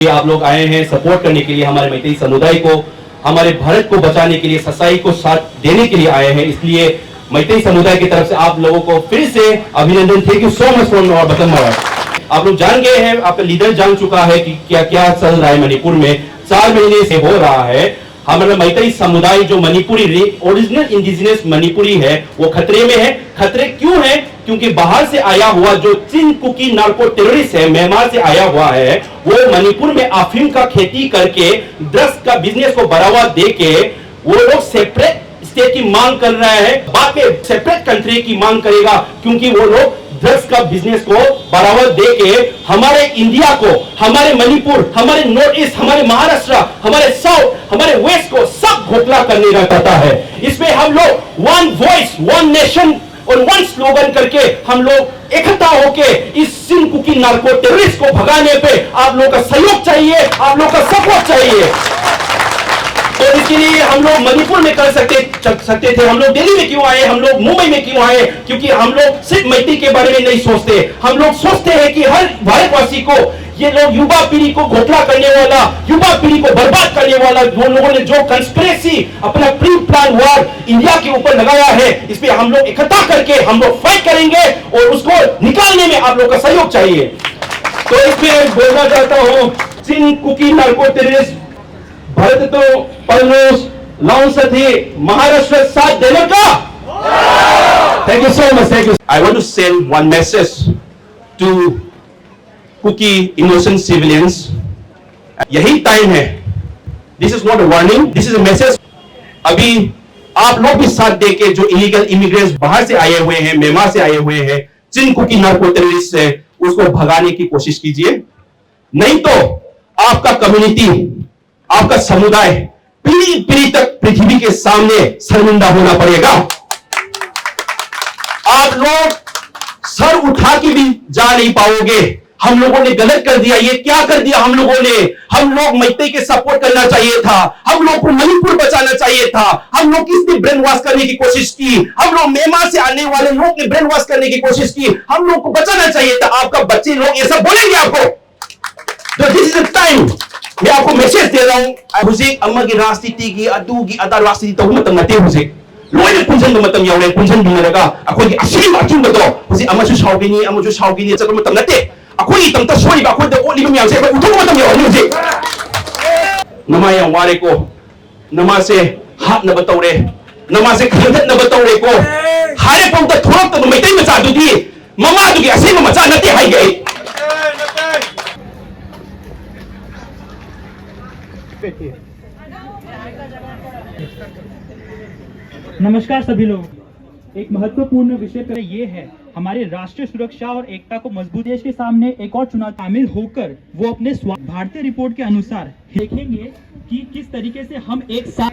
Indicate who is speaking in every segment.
Speaker 1: आप लोग आए हैं सपोर्ट करने के लिए हमारे मैतेई समुदाय को, हमारे भारत को बचाने के लिए, सच्चाई को साथ देने के लिए आए हैं। इसलिए मैतेई समुदाय की तरफ से आप लोगों को फिर से अभिनंदन। Thank you so much for और बटन मारा। आप लोग जान गए हैं, आपका लीडर जान चुका है कि क्या क्या चल रहा है मणिपुर में। 4 महीने से हो रहा है। हमारा मैतेई समुदाय जो मणिपुरी ओरिजिनल इंडिजिनस मणिपुरी है वो खतरे में है। खतरे क्यों है? क्योंकि बाहर से आया हुआ जो चिन कुकी नार्को टेररिस्ट है, म्यांमार से आया हुआ है, वो मणिपुर में अफीम का खेती करके ड्रग्स का बिजनेस को बढ़ावा देके वो लोग सेपरेट स्टेट की मांग कर रहा है, बाद में सेपरेट कंट्री की मांग करेगा, क्योंकि वो लोग ड्रग्स का बिजनेस को बढ़ावा देके हमारे इंडिया को, हमारे मणिपुर, हमारे नॉर्थ ईस्ट, हमारे महाराष्ट्र, हमारे साउथ, हमारे वेस्ट को सब घोटाला करने का चाहता है। इसमें हम लोग वन वॉइस, वन नेशन और वन स्लोगन करके हम लोग इकट्ठा होके इस चिन कुकी नार्को टेररिस्ट को भगाने पे आप लोगों का सहयोग चाहिए, आप लोगों का सपोर्ट चाहिए। तो इसके लिए हम लोग मणिपुर में कर सकते थे। हम लोग दिल्ली में क्यों आए, हम लोग मुंबई में क्यों आए? क्योंकि हम लोग सिर्फ मैतेई के बारे में नहीं सोचते, हम लोग सोचते हैं कि हर भारतवासी को, ये लोग युवा पीढ़ी को घोटाला करने वाला, युवा पीढ़ी को बर्बाद करने वाला जो लोगों ने जो कंस्पिरेसी अपना प्री प्लान वार इंडिया के ऊपर लगाया है, इस पे हम लोग इकट्ठा करके हम लोग फाइट करेंगे और उसको निकालने में आप लोग का सहयोग चाहिए। तो इसमें बोलना चाहता हूं, चिन कुकी नार्को टेररिस्ट भारत तो पलनोस लाउन साथी महाराष्ट्र साथ देने का। Thank you so much. Thank you. I want to send one message to Kuki innocent civilians. यही टाइम है, this is not a warning, this is a message. अभी आप लोग भी साथ देके जो इलीगल इमिग्रेंट्स बाहर से आए हुए हैं, म्यांमार से आए हुए हैं, चिन कुकी नार्को टेररिस्ट है, उसको भगाने की कोशिश कीजिए। नहीं तो आपका कम्युनिटी, आपका समुदाय पीढ़ी पीढ़ी तक पृथ्वी के सामने शर्मिंदा होना पड़ेगा। आप लोग सर उठा के भी जा नहीं पाओगे। हम लोगों ने गलत कर दिया। ये क्या कर दिया हम लोगों ने? हम लोग मैतेई के सपोर्ट करना चाहिए था, हम लोग को मणिपुर बचाना चाहिए था। हम लोग किसने ब्रेन वॉश करने की कोशिश की? हम लोग म्यांमार से आने वाले लोग ने ब्रेन वॉश करने की कोशिश की। हम लोग को बचाना चाहिए था। आपका बच्चे लोग ये सब बोलेंगे आपको। तो दिस इज द टाइम। मैं आपको मैसेज दे रहा हूं। हुजिक अमगी राजनीति की अदुगी अदा राजनीति तो मतम नते हुजिक लोइने पुंजन मतम यावले पुंजन बिनरगा अखोगी असिम अचुंबदो हुजिक अमसु सावगिनी अमसु सावगिनी चक मतम नते अखोगी तमता सोई बा खोद ओली बम यावसे उठो मतम यावले हुजिक नमा या वारे को नमा से हाथ न बतौरे, नमा से खंडत न बतौरे को हारे पौत थोरक त मैतेई मचा दुदी ममा दुगी असिम मचा नते हाई गई।
Speaker 2: नमस्कार सभी लोग। एक महत्वपूर्ण विषय पर ये है, हमारे राष्ट्रीय सुरक्षा और एकता को मजबूत। देश के सामने एक और चुनाव शामिल होकर वो अपने भारतीय रिपोर्ट के अनुसार देखेंगे कि किस तरीके से हम एक साथ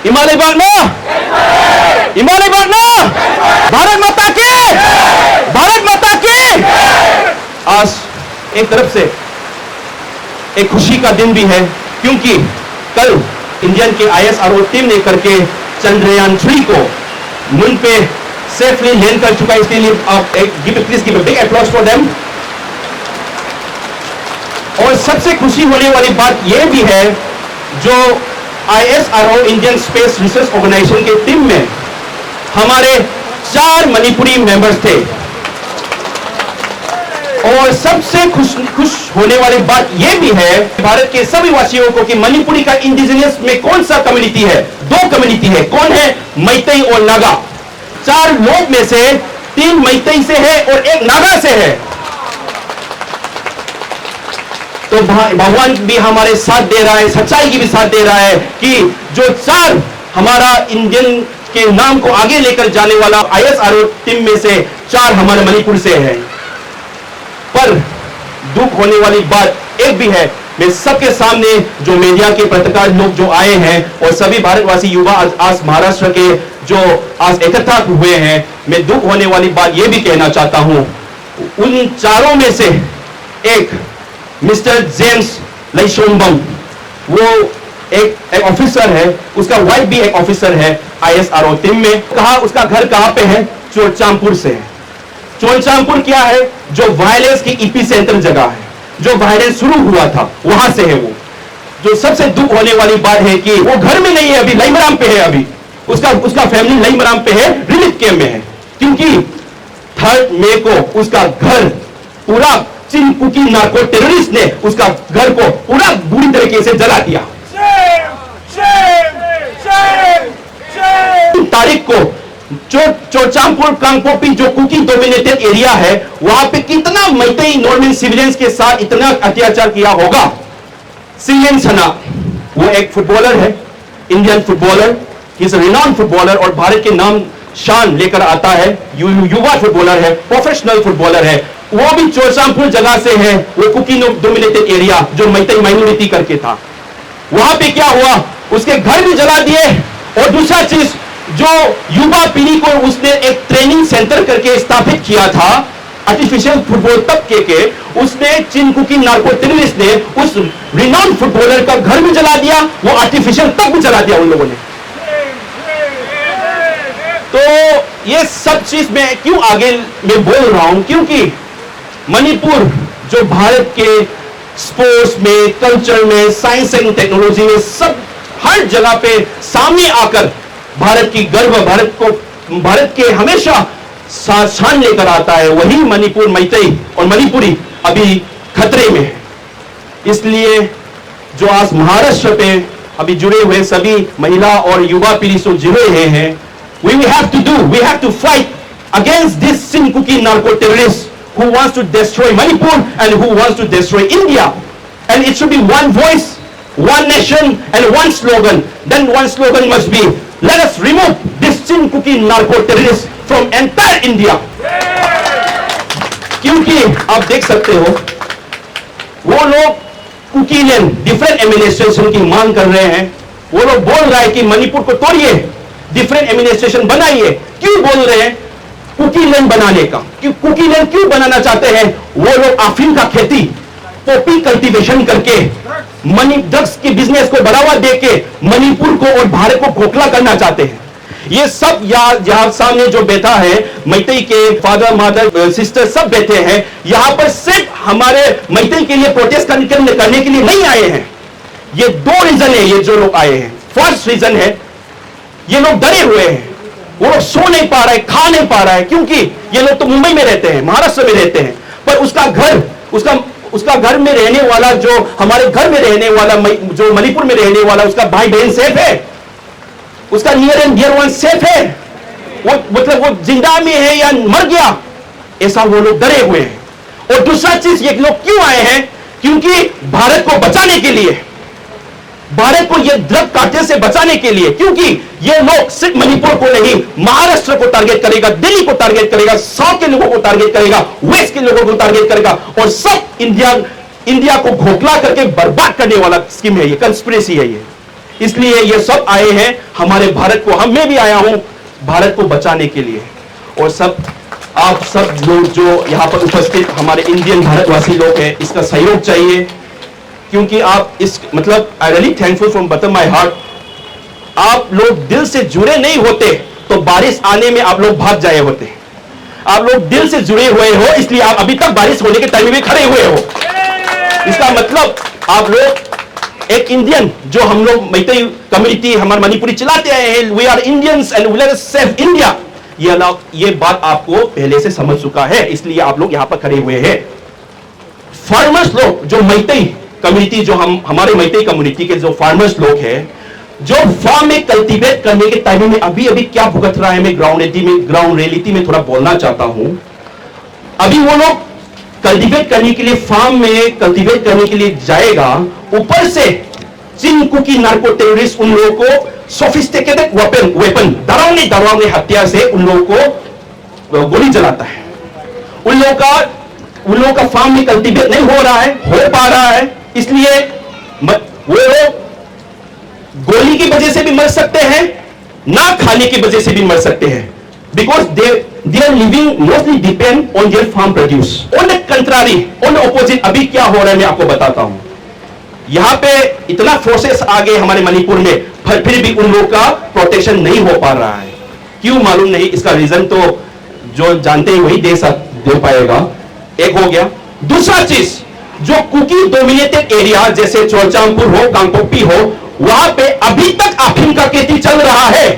Speaker 1: हिमालय बागना, हिमालय बागना, भारत माता की, भारत माता की। आज एक तरफ से एक खुशी का दिन भी है, क्योंकि कल इंडियन के ISRO टीम ने करके चंद्रयान 3 को मून पे सेफली लैंड कर चुका है। इसके लिए आप please give a big applause for them. और सबसे खुशी होने वाली बात यह भी है, जो ISRO Indian space research organisation के टीम में हमारे 4 मणिपुरी मेंबर्स थे। और सबसे खुश होने वाली बात यह भी है भारत के सभी वासियों को कि मणिपुरी का इंडिजिनस में कौन सा कम्युनिटी है? 2 कम्युनिटी है। कौन है? मैतेई और नागा। 4 लोग में से 3 मैतेई से है और 1 नागा से है। तो भगवान भी हमारे साथ दे रहा है, सच्चाई की भी साथ दे रहा है कि जो 4 हमारा इंडियन के नाम को आगे लेकर जाने वाला ISRO टीम में से 4 हमारे मणिपुर से हैं। पर दुख होने वाली बात एक भी है, मैं सबके सामने जो मीडिया के पत्रकार लोग जो आए हैं और सभी भारतवासी युवा आज महाराष्ट्र के जो आज इकट्ठा हुए हैं, मैं दुख होने वाली बात यह भी कहना चाहता हूं, उन चारों में से एक मिस्टर जेम्स लैशोम्बम, वो एक ऑफिसर है, उसका वाइफ भी एक ऑफिसर है ISRO टीम में। कहा उसका घर कहां पे है? चोरचामपुर से है। चोरचामपुर क्या है? जो वायलेंस की ईपी सेंटर जगह है, जो वायलेंस शुरू हुआ था वहां से है वो। जो सबसे दुख होने वाली बात है कि वो घर में नहीं है, अभी लईमराम पे है। अभी उसका फैमिली लईमराम पे है, रिलीफ कैंप में है, क्योंकि 3 मई को उसका घर पूरा चिनकुकी नार्को टेररिस्ट ने उसका घर को पूरा बुरी तरीके से जला दिया। तारीख को चोरचामपुर कांगपोपी जो कुकी डोमिनेटेड एरिया है, वहां पे कितना मैतेई नॉर्मल सिविलियंस के साथ इतना अत्याचार किया होगा। सिलियन सना, वो एक फुटबॉलर है, Indian footballer, he is a renowned footballer और भारत के नाम शान लेकर आता है। युवा फुटबॉलर है, प्रोफेशनल फुटबॉलर है। वो भी चोरचामपुर जगह से है, वो कुकी डोमिनेटेड एरिया जो मैतेई माइनॉरिटी करके था। वहां पे क्या हुआ? उसके घर भी जला दिए। और दूसरा चीज, जो युवा पीढ़ी को उसने एक ट्रेनिंग सेंटर करके स्थापित किया था आर्टिफिशियल फुटबॉल तबके के, उसने चिनकुकी नार्को टेररिस्ट ने उस रिनाउंड फुटबॉलर का घर भी जला दिया, वो आर्टिफिशियल तक भी जला दिया उन लोगों ने। तो ये सब चीज मैं क्यों आगे मैं बोल रहा हूं? क्योंकि मणिपुर जो भारत के स्पोर्ट्स में, कल्चर में, साइंस एंड टेक्नोलॉजी में, सब हर जगह पे सामने आकर भारत की गर्व, भारत के हमेशा शान लेकर आता है, वही मणिपुर मैतेई और मणिपुरी अभी खतरे में है। इसलिए जो आज महाराष्ट्र पे अभी जुड़े हुए सभी महिला और युवा पीढ़ी से जुड़े हैं, we have to fight against this Sinkuki narco terrorists who wants to destroy Manipur and who wants to destroy India. And it should be one voice, one nation and one slogan. Then one slogan must be, let us remove this Sinkuki narco terrorists from entire India. क्योंकि आप देख सकते हो, वो लोग cookie land different administration की मांग कर रहे हैं। वो लोग बोल रहा है कि मणिपुर को तोड़िए, डिफरेंट एडमिनिस्ट्रेशन बनाइए। क्यों बोल रहे हैं? कुकी लैंड बनाने का। कुकी लैंड क्यों बनाना चाहते हैं? वो लोग अफीम का खेती, पॉपी कल्टीवेशन करके, मनी ड्रग्स के बिजनेस को बढ़ावा देके मणिपुर को और भारत को खोखला करना चाहते हैं। ये सब यहाँ सामने जो बैठा है, मैतेई के फादर, मदर, सिस्टर सब बैठे हैं यहाँ पर, सिर्फ हमारे मैतेई के लिए प्रोटेस्ट करने के लिए नहीं आए हैं। ये 2 रीजन है ये जो लोग आए हैं। फर्स्ट रीजन है, ये लोग डरे हुए हैं, वो लोग सो नहीं पा रहे, खा नहीं पा रहा है, क्योंकि ये लोग तो मुंबई में रहते हैं, महाराष्ट्र में रहते हैं, पर उसका घर में रहने वाला, जो हमारे घर में रहने वाला, जो मणिपुर में रहने वाला, उसका भाई बहन सेफ है, उसका near and dear one safe है, वो मतलब वो जिंदा में है या मर गया, ऐसा वो लोग डरे हुए हैं। और दूसरा चीज, ये लोग क्यों आए हैं? क्योंकि भारत को बचाने के लिए, भारत को ये ड्रग कार्टेल से बचाने के लिए, क्योंकि ये लोग सिर्फ मणिपुर को नहीं, महाराष्ट्र को टारगेट करेगा, दिल्ली को टारगेट करेगा, साउथ के लोगों को टारगेट करेगा, वेस्ट के लोगों को टारगेट करेगा, और सब इंडिया को खोखला करके बर्बाद करने वाला स्कीम है ये, कंस्पिरेसी है ये। इसलिए ये सब आए हैं हमारे भारत को, मैं भी आया हूं भारत को बचाने के लिए। और सब आप सब लोग जो यहां पर उपस्थित हमारे इंडियन भारतवासी लोग हैं, इसका सहयोग चाहिए, क्योंकि आप इस मतलब I really thankful from bottom my heart. आप लोग दिल से जुड़े नहीं होते तो बारिश आने में आप लोग भाग जाए होते। आप लोग दिल से जुड़े हुए हो, इसलिए आप अभी तक बारिश होने के टाइम में खड़े हुए हो। इसका मतलब आप लोग एक इंडियन, जो हम लोग मैतेई कम्युनिटी, हमारे मणिपुरी चलाते आए हैं, we are Indians and we let save India, ये बात आपको पहले से समझ चुका है, इसलिए आप लोग यहां पर खड़े हुए हैं। फार्मर्स लोग, जो मैतेई कम्युनिटी, जो हमारे मैतेई कम्युनिटी के जो फार्मर्स लोग हैं, जो फार्म में कल्टीवेट करने के टाइम में अभी क्या भुगत रहा है, मैं ग्राउंड रियलिटी में थोड़ा बोलना चाहता हूं। अभी वो लोग कल्टीवेट करने के लिए, फार्म में कल्टीवेट करने के लिए जाएगा, ऊपर से चिनकुकी नार्को टेररिस्ट उन लोगों को सोफिस्टिकेटेड वेपन डरावने हथियार से उन लोगों को गोली चलाता है। उन लोगों का फार्म में कल्टीवेट नहीं हो रहा है, हो पा रहा है, इसलिए वो लोग गोली की वजह से भी मर सकते हैं, ना खाने की वजह से भी मर सकते हैं, because they are living mostly depend on their farm produce. On the contrary, on the opposite, अभी क्या हो रहा है मैं आपको बताता हूं. यहाँ पे इतना फोर्सेस आ गए हमारे मणिपुर में, फिर भी उन लोगों का प्रोटेक्शन नहीं हो पा रहा है. क्यों मालूम नहीं, इसका रीजन तो जो जानते हैं वही दे पाएगा. एक हो गया. दूसरा चीज, जो कुकी डोमिनेटेड एरिया जैसे चौचामपुर हो, कांगपोकपी हो, वहां पे अभी तक अफीम का खेती चल रहा है.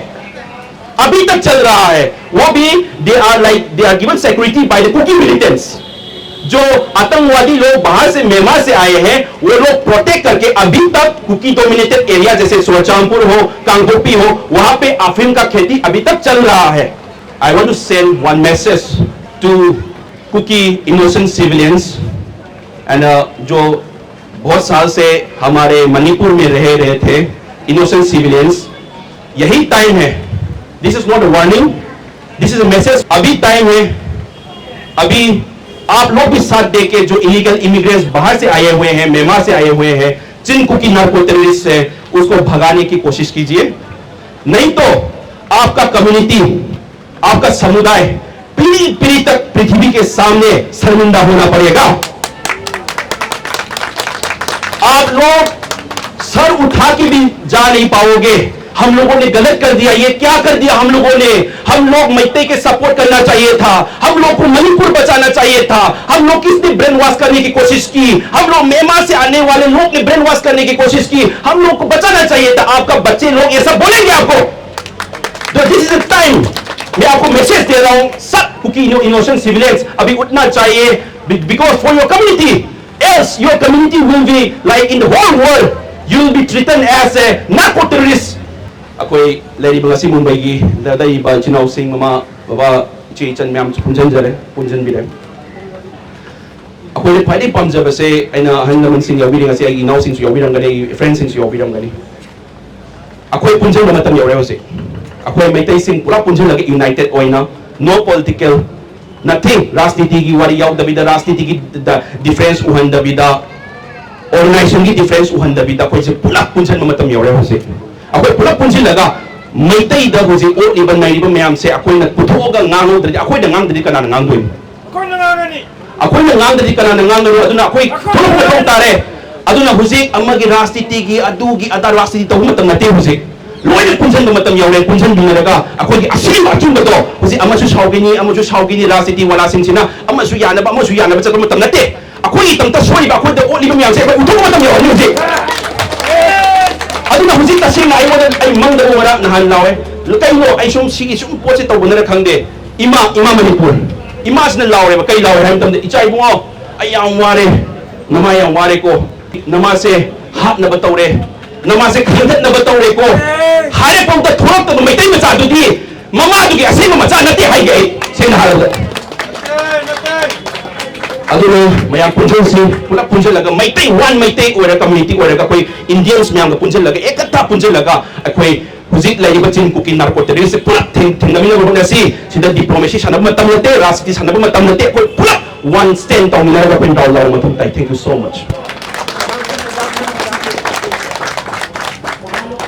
Speaker 1: अभी तक चल रहा है. वो भी they are given security by the Kuki militants. जो आतंकवादी लोग बाहर से, म्यांमार से आए हैं, वो लोग प्रोटेक्ट करके अभी तक कुकी डोमिनेटेड एरिया जैसे चौचामपुर हो, कांगपोकपी हो, वहां पे अफीम का खेती अभी तक चल रहा है. I want to send one message to Kuki innocent civilians and जो बहुत साल से हमारे मणिपुर में रहे थे इनोसेंट सिविलियंस. यही टाइम है. This is not a warning, this is a message. अभी टाइम है. अभी आप लोग भी साथ देके जो इलीगल इमिग्रेंट्स बाहर से आए हुए हैं, म्यांमार से आए हुए हैं, जिन कुकी नार्को टेररिस्ट है, उसको भगाने की कोशिश कीजिए. नहीं तो आपका कम्युनिटी, आपका समुदाय पीढ़ी तक पृथ्वी के सामने शर्मिंदा होना पड़ेगा. आप लोग सर उठा के भी जा नहीं पाओगे. हम लोगों ने गलत कर दिया. ये क्या कर दिया हम लोगों ने? हम लोग मैते के सपोर्ट करना चाहिए था. हम लोग को मणिपुर बचाना चाहिए था. हम लोग किसने ब्रेन वॉश करने की कोशिश की? हम लोग म्यांमार से आने वाले लोग ने ब्रेन वॉश करने की कोशिश की. हम लोग को बचाना चाहिए था. आपका बच्चे लोग ये सब बोलेंगे आपको. तो दिस इज द टाइम. मैं आपको मैसेज दे रहा हूं, सब कुकी इनोसेंट सिविलियंस अभी उठना चाहिए. Because for your community, else your community will be like in the whole world you will be treated as a narco terrorist. अखोई लेरिबा ngasi मुंबईगी दादाइबा चिनाव सिंह ममा बाबा चे चन म्याम पुंजनजरे पुंजनबिरे. अखोई फाइदे पामजबसे आइना हनमन सिंह याबिरि ngasi आइ नाव सिंह याबिरंगनि फ्रेंड सिंह याबिरंगनि. अखोई पुंजन मतम यावरे होसे. अखोई मैतै सिंह पूरा पुंजन लगे यूनाइटेड ओइना, नो पॉलिटिकल नथिंग. राजनीति की वारी यावदबिदा, राजनीति की डिफरेंस उहनदबिदा, ऑर्गेनाइजेशन की डिफरेंस उहनदबिदा कोई से पूरा पुंजन मतम यावरे होसे. अखोई पूरा पुंजिलगा मैतई दा होजे ओलिबा नाइबा मैम से अखोई न पुथोगा ngangodri अखोई द nganगदि कना nganगदोइ. अखोई न nganगani, अखोई न nganगदि कना nganगदो. अदुना अखोई थोलो थोलो तारे. अदुना हुजे अमगी राजनीति की अदुगी अदा राजनीति तौ मतम नते हुजे लोइने पुंजन मतम यावरे. पुंजन बिनरगा अखोई की असीम अचुंबदो हुजे अमसु साउगिनी राजनीति वाला सिंसिना अमसु यानबा चक मतम नते. अखोई तमता सोइबा अखोई द ओलिबा मैम से अखोई उथो मतम यावरे हुजे. अदुना हुजी तसेंग आई वोन आई मंग दबो वरा नहान लावे कइनो आई सुम सिगी सुम पोचे तौबनर खंगदे. इमा मणिपुर इमासना लावे कई लावे हम तमदे इचाई बुओ आई याम वारे नमा याम वारे को नमा से हाथ न बतौरे, नमा से खंगत न बतौरे को हारे पौत थोरक त मैतै मचा दुदी ममा दुगी असेम मचा नते हाई गई सेन हारद. अदुनो मया पुंजन से पूरा पुंजन लगा मैतै वन मैतै ओरा कम्युनिटी ओरा कोई इंडियंस म्याम का पुंजन लगा एकता पुंजन लगा. अखोई हुजिक लाइबा चिन कुकी नार्को टेररिस्ट से पूरा थिंगमिन होना सी सिदा डिप्लोमेसी सानब मतम नते, राजनीति सानब मतम नते. कोई पूरा वन स्टैंड तौमिना का पिन डाउन लाव मतम. Thank you so much.